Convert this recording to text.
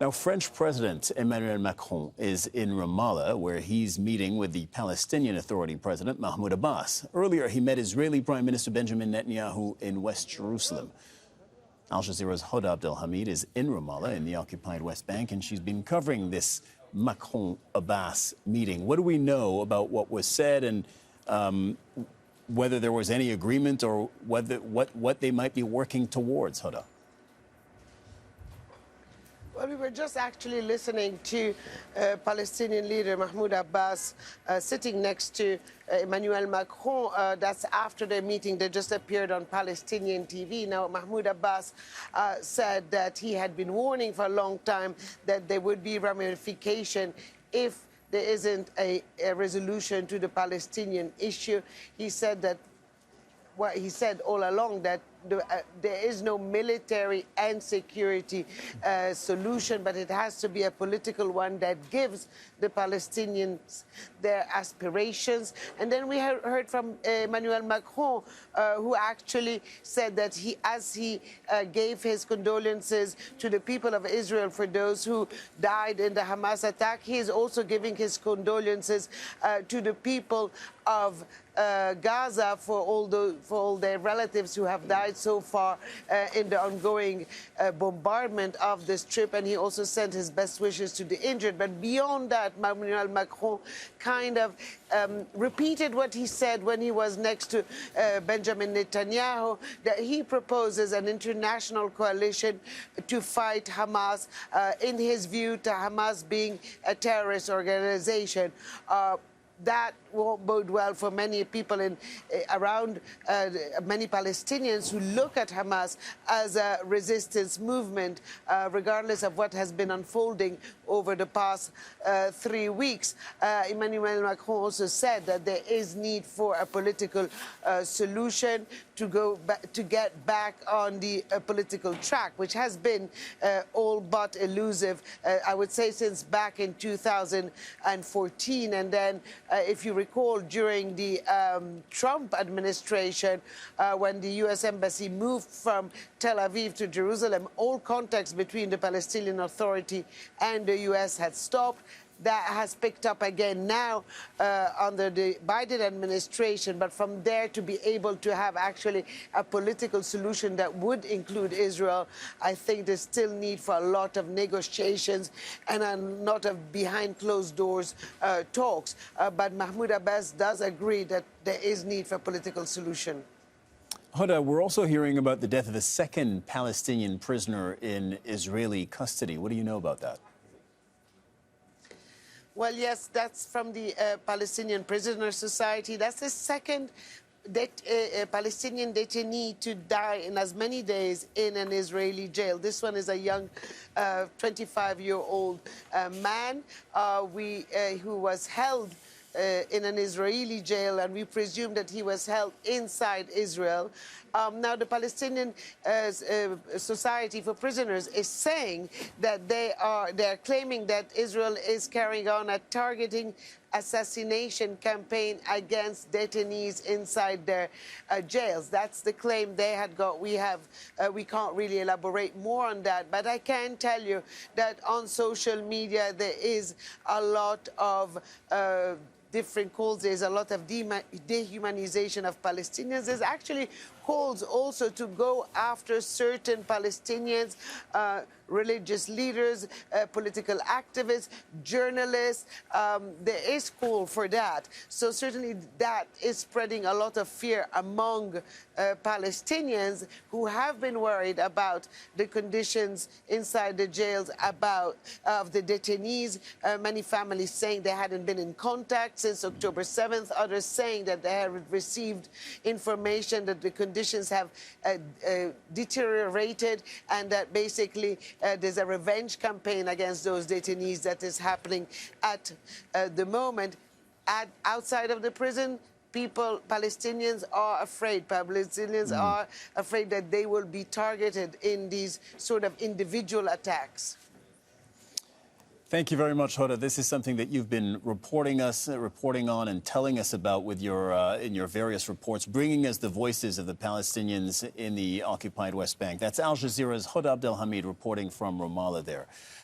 Now, French President Emmanuel Macron is in Ramallah, where he's meeting with the Palestinian Authority President, Mahmoud Abbas. Earlier, he met Israeli Prime Minister Benjamin Netanyahu in West Jerusalem. Al Jazeera's Hoda Abdel-Hamid is in Ramallah in the occupied West Bank, and she's been covering this Macron-Abbas meeting. What do we know about what was said and whether there was any agreement or what they might be working towards, Hoda? Well, we were just actually listening to Palestinian leader Mahmoud Abbas sitting next to Emmanuel Macron. That's after their meeting. They just appeared on Palestinian TV. Now, Mahmoud Abbas said that he had been warning for a long time that there would be ramification if there isn't a resolution to the Palestinian issue. He said that, well, he said all along that there is no military and security solution, but it has to be a political one that gives the Palestinians their aspirations. And then we heard from Emmanuel Macron, who actually said that as he gave his condolences to the people of Israel for those who died in the Hamas attack, he is also giving his condolences to the people of Gaza for all their relatives who have died so far in the ongoing bombardment of the Strip, and he also sent his best wishes to the injured. But beyond that, Emmanuel Macron kind of repeated what he said when he was next to Benjamin Netanyahu, that he proposes an international coalition to fight Hamas, in his view, to Hamas being a terrorist organization. That won't bode well for many people around many Palestinians who look at Hamas as a resistance movement, regardless of what has been unfolding over the past 3 weeks. Emmanuel Macron also said that there is need for a political solution to get back on the political track, which has been all but elusive, I would say, since back in 2014. And then, if you recall, during the Trump administration, when the U.S. Embassy moved from Tel Aviv to Jerusalem, all contacts between the Palestinian Authority and the U.S. had stopped. That has picked up again now under the Biden administration. But from there to be able to have actually a political solution that would include Israel, I think there's still need for a lot of negotiations and a lot of behind closed doors talks. But Mahmoud Abbas does agree that there is need for a political solution. Hoda, we're also hearing about the death of a second Palestinian prisoner in Israeli custody. What do you know about that? Well, yes, that's from the Palestinian Prisoner Society. That's the second Palestinian detainee to die in as many days in an Israeli jail. This one is a young 25-year-old man who was held in an Israeli jail, and we presume that he was held inside Israel. Now, the Palestinian Society for Prisoners is saying that they're claiming that Israel is carrying on a targeting assassination campaign against detainees inside their jails. That's the claim they had got. We can't really elaborate more on that, but I can tell you that on social media there is a lot of different calls. There's a lot of dehumanization of Palestinians. There's actually calls also to go after certain Palestinians, religious leaders, political activists, journalists. There is call for that. So certainly that is spreading a lot of fear among Palestinians who have been worried about the conditions inside the jails, of the detainees. Many families saying they hadn't been in contact since October 7th. Others saying that they have received information that the conditions have deteriorated, and that basically there's a revenge campaign against those detainees that is happening at the moment. Outside of the prison, Palestinians are afraid. Palestinians are afraid that they will be targeted in these sort of individual attacks. Thank you very much, Hoda. This is something that you've been reporting on and telling us about with in your various reports, bringing us the voices of the Palestinians in the occupied West Bank. That's Al Jazeera's Hoda Abdel-Hamid reporting from Ramallah there.